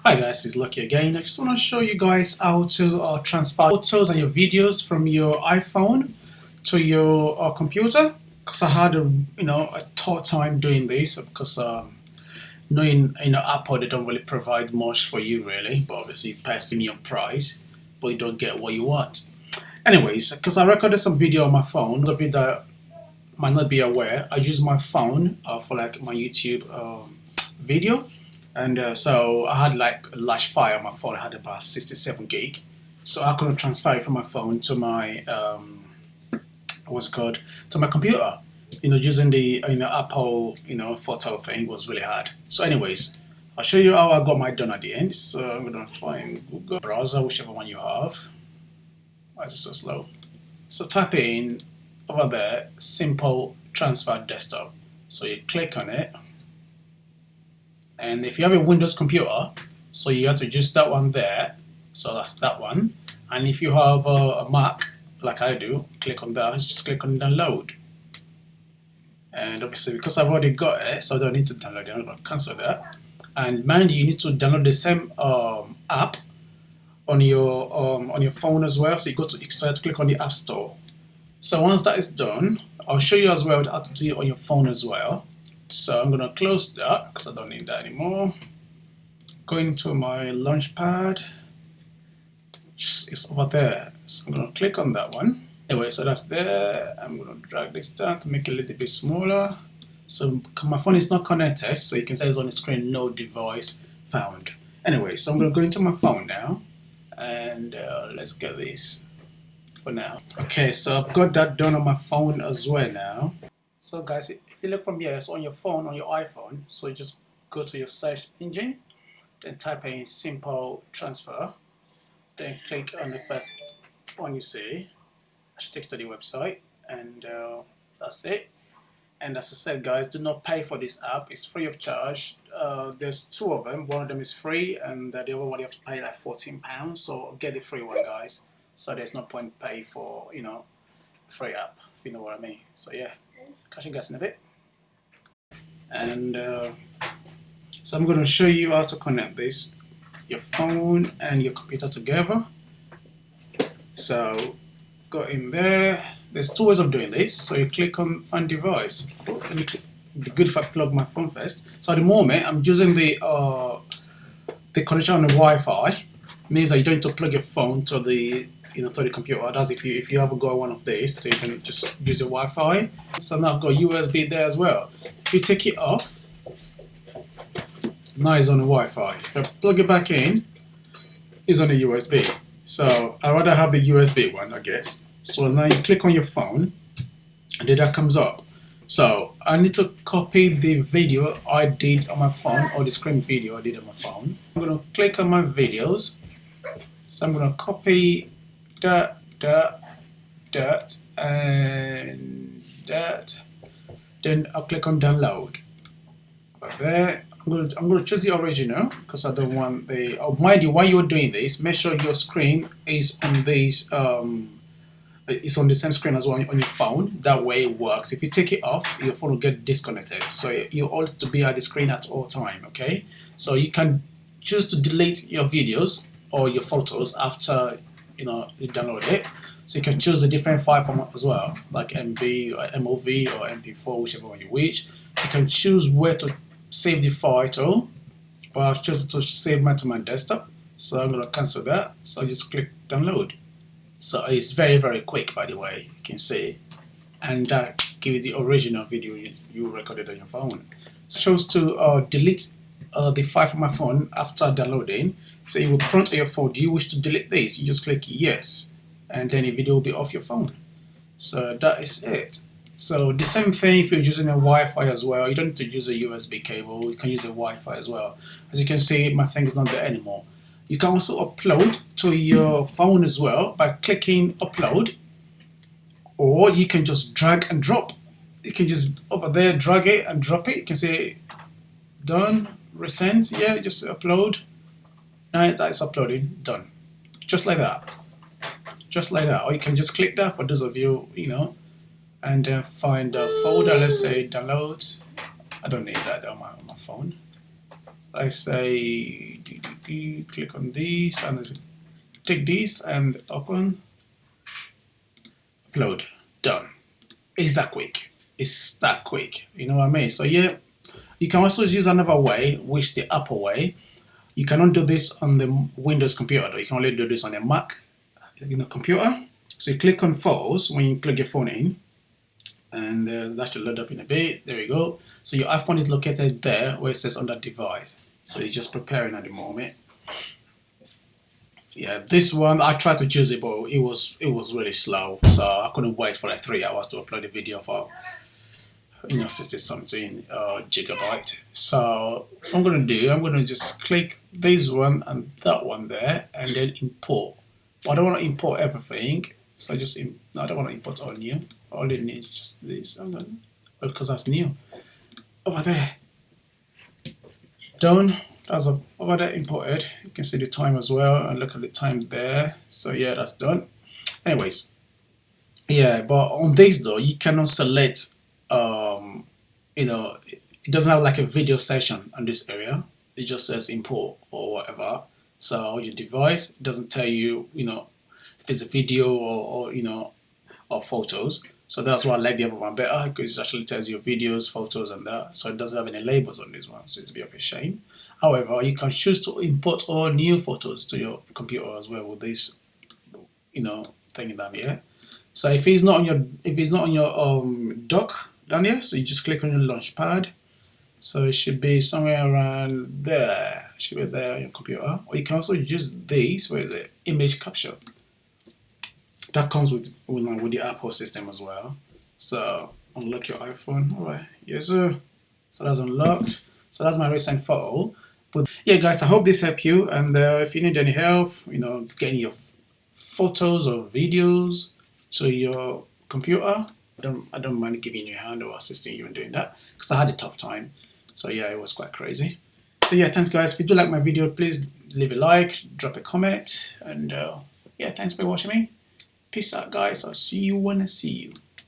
Hi guys, it's Lucky again. I just want to show you guys how to transfer photos and your videos from your iPhone to your computer. Because I had a tough time doing this because knowing Apple, they don't really provide much for you really, but obviously it pays premium price, but you don't get what you want. Anyways, because I recorded some video on my phone, those of you that might not be aware, I use my phone for like my YouTube video. And so I had like a large file on my phone. I had about 67 gig, so I couldn't transfer it from my phone to my what's it called, to my computer. Using the Apple photo thing was really hard. So, anyways, I'll show you how I got my done at the end. So I'm gonna find Google browser, whichever one you have. Why is it so slow? So type in over there, simple transfer desktop. So you click on it. And if you have a Windows computer, so you have to use that one there. So that's that one. And if you have a Mac, like I do, click on that. Just click on download. And obviously, because I've already got it, so I don't need to download it. I'm going to cancel that. And mind you need to download the same app on your phone as well. So you have to click on the App Store. So once that is done, I'll show you as well how to do it on your phone as well. So I'm going to close that because I don't need that anymore. Go into my Launchpad. It's over there. So I'm going to click on that one. Anyway, so that's there. I'm going to drag this down to make it a little bit smaller. So my phone is not connected, so you can see on the screen, no device found. Anyway, so I'm going to go into my phone now. And let's get this for now. Okay, so I've got that done on my phone as well now. So guys, if you look from here, so on your phone, on your iPhone, so you just go to your search engine, then type in simple transfer, then click on the first one you see. I should take you to the website, and that's it. And as I said guys, do not pay for this app, it's free of charge. There's two of them, one of them is free and the other one you have to pay like £14, so get the free one guys. So there's no point pay for free app, if you know what I mean. So yeah, catch you guys in a bit. And so I'm going to show you how to connect this, your phone and your computer together. So go in there. There's two ways of doing this. So you click on find device. Let me click. It'd be good if I plug my phone first. So at the moment I'm using the connection on the Wi-Fi. Means that you don't need to plug your phone to the to the computer. That's if you haven't got one of these, so you can just use your Wi-Fi. So now I've got USB there as well. If you take it off, now it's on the Wi-Fi. If I plug it back in, it's on the USB. So I'd rather have the USB one, I guess. So now you click on your phone, and then that comes up. So I need to copy the video I did on my phone, or the screen video I did on my phone. I'm going to click on my videos. So I'm going to copy that, and that. Then I'll click on download. Right there. I'm going to choose the original because I don't want the. Oh, mind you, while you're doing this, make sure your screen is on this. It's on the same screen as well on your phone. That way it works. If you take it off, your phone will get disconnected. So you ought to be at the screen at all time. Okay. So you can choose to delete your videos or your photos after you download it. So you can choose a different file format as well, like MB or MOV or MP4, whichever one you wish. You can choose where to save the file to, but I've chosen to save mine to my desktop. So I'm going to cancel that. So I just click download. So it's very, very quick, by the way, you can see. And that gives you the original video you recorded on your phone. So I chose to delete the file from my phone after downloading. So it will prompt on your phone, do you wish to delete this? You just click yes, and then the video will be off your phone. So that is it. So the same thing if you're using a Wi-Fi as well. You don't need to use a USB cable, you can use a Wi-Fi as well. As you can see, my thing is not there anymore. You can also upload to your phone as well by clicking upload, or you can just drag and drop. You can just over there drag it and drop it. You can say done, resend, yeah, just upload. Now that's uploading, done. Just like that. Just like that. Or you can just click that for those of you, and then find a folder, let's say downloads. I don't need that on my phone. I say click on this and take this and open, upload, done. It's that quick. It's that quick. You know what I mean? So yeah, you can also use another way, which the Apple way. You cannot do this on the Windows computer though. You can only do this on a Mac, computer. So you click on Photos when you plug your phone in, and that should load up in a bit. There we go. So your iPhone is located there where it says on that device. So it's just preparing at the moment. Yeah, this one I tried to choose it, but it was really slow. So I couldn't wait for like 3 hours to upload a video for 60 something gigabyte. So what I'm gonna just click this one and that one there, and then import. But I don't want to import everything, so I don't want to import all new. All it needs is just this. Because that's new. Over there, done. That's over there imported. You can see the time as well, and look at the time there. So yeah, that's done. Anyways, yeah, but on this though, you cannot select. It doesn't have like a video session on this area. It just says import or whatever. So your device doesn't tell you, if it's a video or photos. So that's why I like the other one better, because it actually tells you videos, photos, and that. So it doesn't have any labels on this one, so it's a bit of a shame. However, you can choose to import all new photos to your computer as well with this, thing down here. So if it's not on your dock down here, so you just click on your launch pad. So it should be somewhere around there. It should be there on your computer. Or you can also use this. Where is it? Image capture. That comes with the Apple system as well. So unlock your iPhone. All right, yes sir. So that's unlocked. So that's my recent photo. But yeah, guys, I hope this helped you. And if you need any help, getting your photos or videos to your computer, I don't mind giving you a hand or assisting you in doing that, because I had a tough time. So yeah, it was quite crazy. So yeah, thanks guys. If you do like my video, please leave a like, drop a comment, and yeah, thanks for watching me. Peace out, guys. I'll see you when I see you.